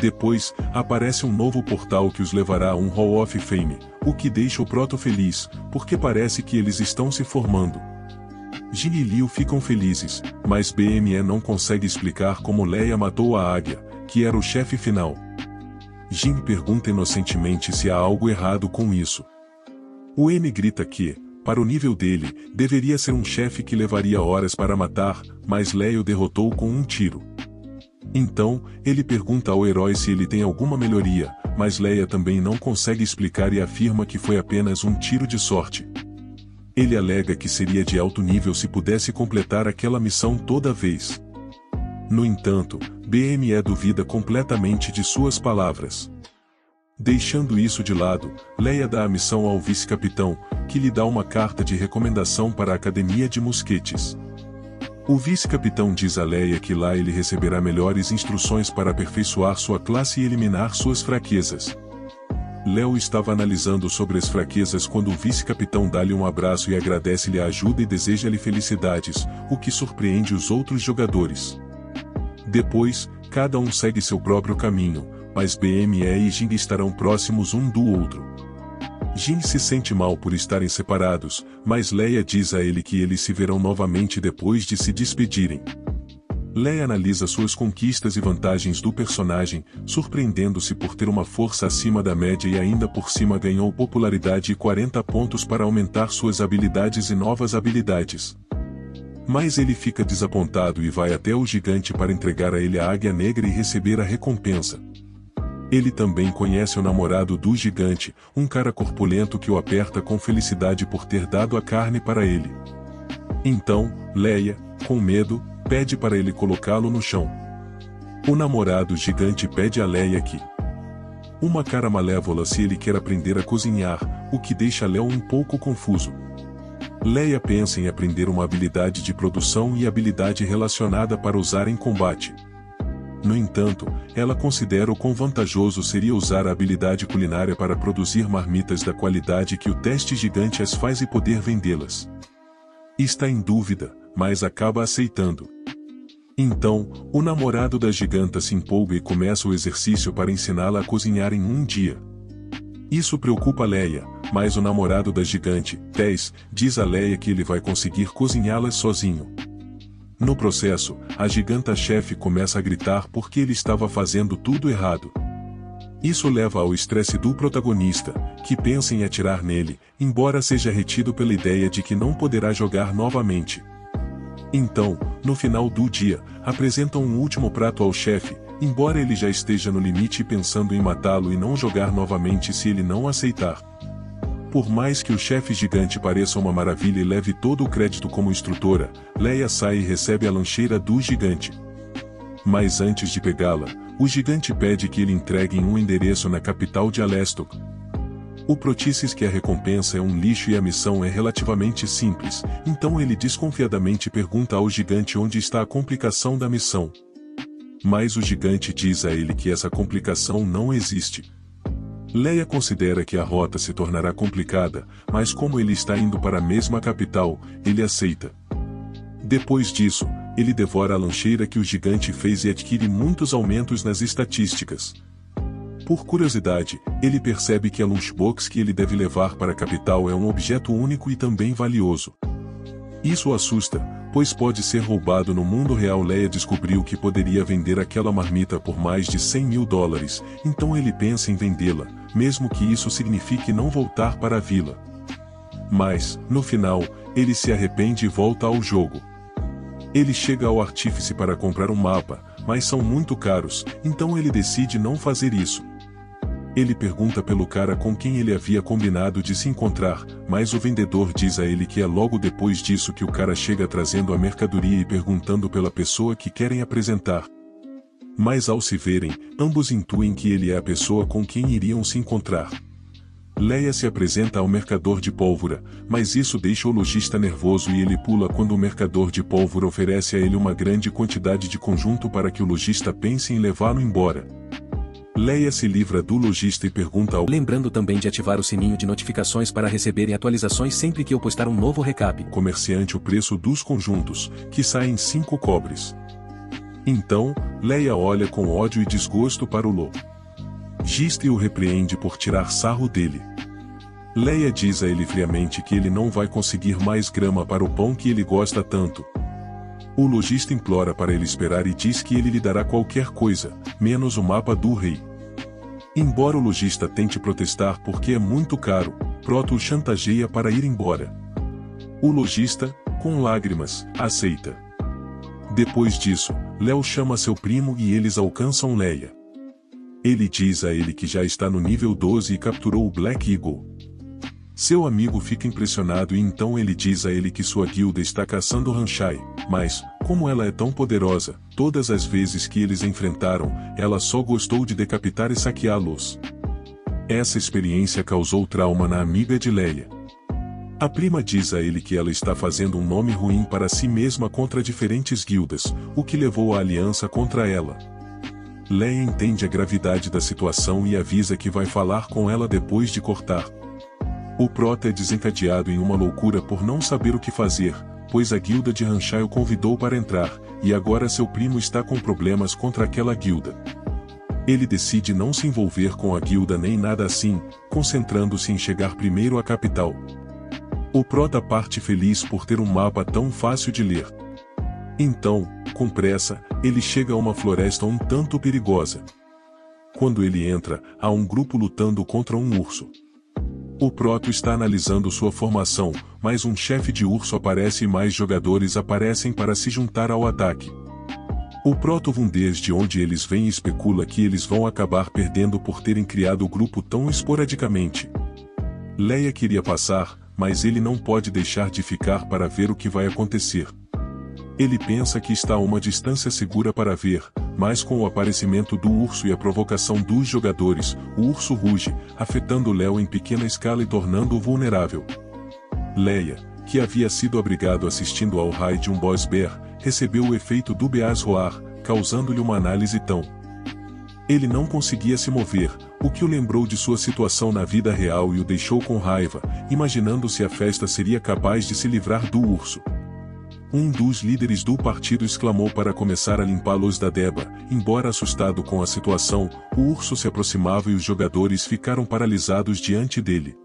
Depois, aparece um novo portal que os levará a um Hall of Fame, o que deixa o Proto feliz, porque parece que eles estão se formando. Jin e Liu ficam felizes, mas BME não consegue explicar como Leia matou a águia, que era o chefe final. Jin pergunta inocentemente se há algo errado com isso. O M grita que, para o nível dele, deveria ser um chefe que levaria horas para matar, mas Leia o derrotou com um tiro. Então, ele pergunta ao herói se ele tem alguma melhoria, mas Leia também não consegue explicar e afirma que foi apenas um tiro de sorte. Ele alega que seria de alto nível se pudesse completar aquela missão toda vez. No entanto, BME duvida completamente de suas palavras. Deixando isso de lado, Leia dá a missão ao vice-capitão, que lhe dá uma carta de recomendação para a Academia de Mosquetes. O vice-capitão diz a Leia que lá ele receberá melhores instruções para aperfeiçoar sua classe e eliminar suas fraquezas. Léo estava analisando sobre as fraquezas quando o vice-capitão dá-lhe um abraço e agradece-lhe a ajuda e deseja-lhe felicidades, o que surpreende os outros jogadores. Depois, cada um segue seu próprio caminho, mas BME e Jin estarão próximos um do outro. Jin se sente mal por estarem separados, mas Leia diz a ele que eles se verão novamente depois de se despedirem. Leia analisa suas conquistas e vantagens do personagem, surpreendendo-se por ter uma força acima da média e ainda por cima ganhou popularidade e 40 pontos para aumentar suas habilidades e novas habilidades. Mas ele fica desapontado e vai até o gigante para entregar a ele a águia negra e receber a recompensa. Ele também conhece o namorado do gigante, um cara corpulento que o aperta com felicidade por ter dado a carne para ele. Então, Leia, com medo, pede para ele colocá-lo no chão. O namorado gigante pede a Leia que uma cara malévola se ele quer aprender a cozinhar, o que deixa Léo um pouco confuso. Leia pensa em aprender uma habilidade de produção e habilidade relacionada para usar em combate. No entanto, ela considera o quão vantajoso seria usar a habilidade culinária para produzir marmitas da qualidade que o teste gigante as faz e poder vendê-las. Está em dúvida, mas acaba aceitando. Então, o namorado da giganta se empolga e começa o exercício para ensiná-la a cozinhar em um dia. Isso preocupa Leia, mas o namorado da gigante, Tess, diz a Leia que ele vai conseguir cozinhá-las sozinho. No processo, a giganta-chefe começa a gritar porque ele estava fazendo tudo errado. Isso leva ao estresse do protagonista, que pensa em atirar nele, embora seja retido pela ideia de que não poderá jogar novamente. Então, no final do dia, apresentam um último prato ao chefe, embora ele já esteja no limite pensando em matá-lo e não jogar novamente se ele não aceitar. Por mais que o chefe gigante pareça uma maravilha e leve todo o crédito como instrutora, Leia sai e recebe a lancheira do gigante. Mas antes de pegá-la, o gigante pede que ele entregue em um endereço na capital de Alestok. O Protices que a recompensa é um lixo e a missão é relativamente simples, então ele desconfiadamente pergunta ao gigante onde está a complicação da missão. Mas o gigante diz a ele que essa complicação não existe. Leia considera que a rota se tornará complicada, mas como ele está indo para a mesma capital, ele aceita. Depois disso, ele devora a lancheira que o gigante fez e adquire muitos aumentos nas estatísticas. Por curiosidade, ele percebe que a lunchbox que ele deve levar para a capital é um objeto único e também valioso. Isso o assusta, pois pode ser roubado no mundo real. Leia descobriu que poderia vender aquela marmita por mais de $100 mil, então ele pensa em vendê-la, mesmo que isso signifique não voltar para a vila. Mas, no final, ele se arrepende e volta ao jogo. Ele chega ao artífice para comprar um mapa, mas são muito caros, então ele decide não fazer isso. Ele pergunta pelo cara com quem ele havia combinado de se encontrar, mas o vendedor diz a ele que é logo depois disso que o cara chega trazendo a mercadoria e perguntando pela pessoa que querem apresentar. Mas ao se verem, ambos intuem que ele é a pessoa com quem iriam se encontrar. Leia se apresenta ao mercador de pólvora, mas isso deixa o lojista nervoso e ele pula quando o mercador de pólvora oferece a ele uma grande quantidade de conjunto para que o lojista pense em levá-lo embora. Leia se livra do lojista e pergunta ao lembrando também de ativar o sininho de notificações para receberem atualizações sempre que eu postar um novo recap. comerciante o preço dos conjuntos, que saem 5 cobres. Então, Leia olha com ódio e desgosto para o lojista e o repreende por tirar sarro dele. Leia diz a ele friamente que ele não vai conseguir mais grama para o pão que ele gosta tanto. O lojista implora para ele esperar e diz que ele lhe dará qualquer coisa, menos o mapa do rei. Embora o lojista tente protestar porque é muito caro, Proto o chantageia para ir embora. O lojista, com lágrimas, aceita. Depois disso, Léo chama seu primo e eles alcançam Leia. Ele diz a ele que já está no nível 12 e capturou o Black Eagle. Seu amigo fica impressionado e então ele diz a ele que sua guilda está caçando Ranchai, mas, como ela é tão poderosa, todas as vezes que eles enfrentaram, ela só gostou de decapitar e saqueá-los. Essa experiência causou trauma na amiga de Leia. A prima diz a ele que ela está fazendo um nome ruim para si mesma contra diferentes guildas, o que levou a aliança contra ela. Leia entende a gravidade da situação e avisa que vai falar com ela depois de cortar. O Prota é desencadeado em uma loucura por não saber o que fazer, pois a guilda de Ranchai o convidou para entrar, e agora seu primo está com problemas contra aquela guilda. Ele decide não se envolver com a guilda nem nada assim, concentrando-se em chegar primeiro à capital. O Prota parte feliz por ter um mapa tão fácil de ler. Então, com pressa, ele chega a uma floresta um tanto perigosa. Quando ele entra, há um grupo lutando contra um urso. O Proto está analisando sua formação, mas um chefe de urso aparece e mais jogadores aparecem para se juntar ao ataque. O Proto vê desde onde eles vêm e especula que eles vão acabar perdendo por terem criado o grupo tão esporadicamente. Leia queria passar, mas ele não pode deixar de ficar para ver o que vai acontecer. Ele pensa que está a uma distância segura para ver, mas com o aparecimento do urso e a provocação dos jogadores, o urso ruge, afetando Léo em pequena escala e tornando-o vulnerável. Leia, que havia sido abrigado assistindo ao raio de um boss bear, recebeu o efeito do Beas Roar, causando-lhe uma análise tão. Ele não conseguia se mover, o que o lembrou de sua situação na vida real e o deixou com raiva, imaginando se a festa seria capaz de se livrar do urso. Um dos líderes do partido exclamou para começar a limpá-los da deba. Embora assustado com a situação, o urso se aproximava e os jogadores ficaram paralisados diante dele.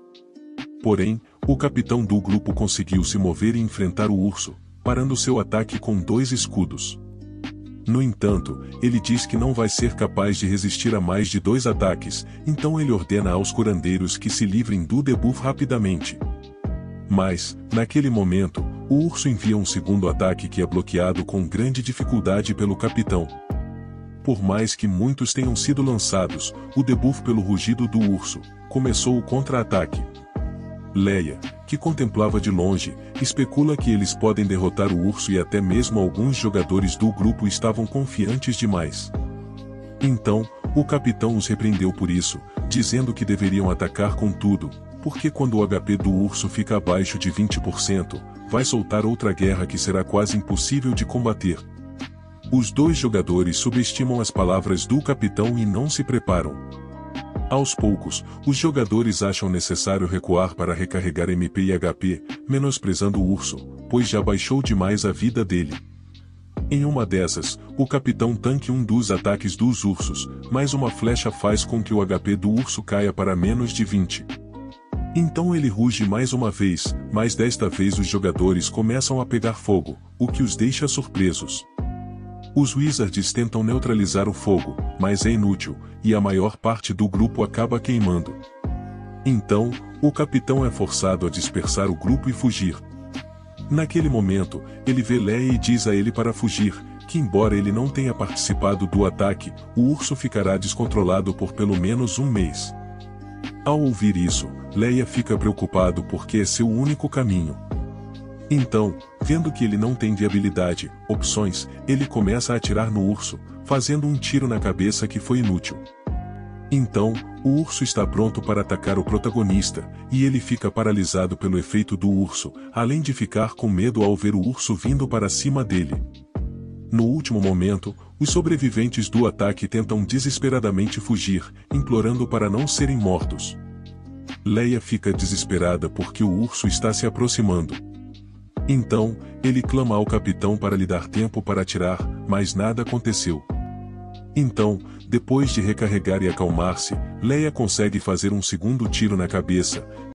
Porém, o capitão do grupo conseguiu se mover e enfrentar o urso, parando seu ataque com 2 escudos. No entanto, ele diz que não vai ser capaz de resistir a mais de 2 ataques, então ele ordena aos curandeiros que se livrem do debuff rapidamente. Mas, naquele momento, o urso envia um segundo ataque que é bloqueado com grande dificuldade pelo capitão. Por mais que muitos tenham sido lançados, o debuff pelo rugido do urso começou o contra-ataque. Leia, que contemplava de longe, especula que eles podem derrotar o urso e até mesmo alguns jogadores do grupo estavam confiantes demais. Então, o capitão os repreendeu por isso, dizendo que deveriam atacar com tudo, porque quando o HP do urso fica abaixo de 20%, vai soltar outra guerra que será quase impossível de combater. Os 2 jogadores subestimam as palavras do capitão e não se preparam. Aos poucos, os jogadores acham necessário recuar para recarregar MP e HP, menosprezando o urso, pois já baixou demais a vida dele. Em uma dessas, o capitão tanque um dos ataques dos ursos, mas uma flecha faz com que o HP do urso caia para menos de 20. Então ele ruge mais uma vez, mas desta vez os jogadores começam a pegar fogo, o que os deixa surpresos. Os Wizards tentam neutralizar o fogo, mas é inútil, e a maior parte do grupo acaba queimando. Então, o capitão é forçado a dispersar o grupo e fugir. Naquele momento, ele vê Leia e diz a ele para fugir, que embora ele não tenha participado do ataque, o urso ficará descontrolado por pelo menos um mês. Ao ouvir isso, Leia fica preocupado porque é seu único caminho. Então, vendo que ele não tem viabilidade, opções, ele começa a atirar no urso, fazendo um tiro na cabeça que foi inútil. Então, o urso está pronto para atacar o protagonista, e ele fica paralisado pelo efeito do urso, além de ficar com medo ao ver o urso vindo para cima dele. No último momento, os sobreviventes do ataque tentam desesperadamente fugir, implorando para não serem mortos. Leia fica desesperada porque o urso está se aproximando. Então, ele clama ao capitão para lhe dar tempo para atirar, mas nada aconteceu. Então, depois de recarregar e acalmar-se, Leia consegue fazer um segundo tiro na cabeça,